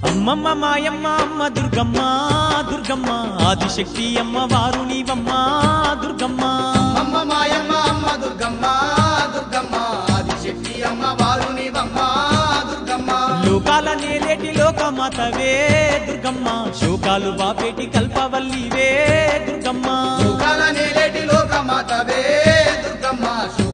అమ్మమ్మ మాయమ్మ అమ్మ దుర్గమ్మ దుర్గమ్మ ఆదిశక్తి అమ్మ వారు నీవమ్మ దుర్గమ్మ. అమ్మ మాయమ్మ అమ్మ దుర్గమ్మ దుర్గమ్మ ఆదిశక్తి అమ్మ వారు నీవమ్మ దుర్గమ్మ. లోకాల నేలేటి లోకమాతవే దుర్గమ్మ, శోకాలు బాపేటి కల్పవల్లివే దుర్గమ్మ. లోకాల నేలేటి లోకమాతవే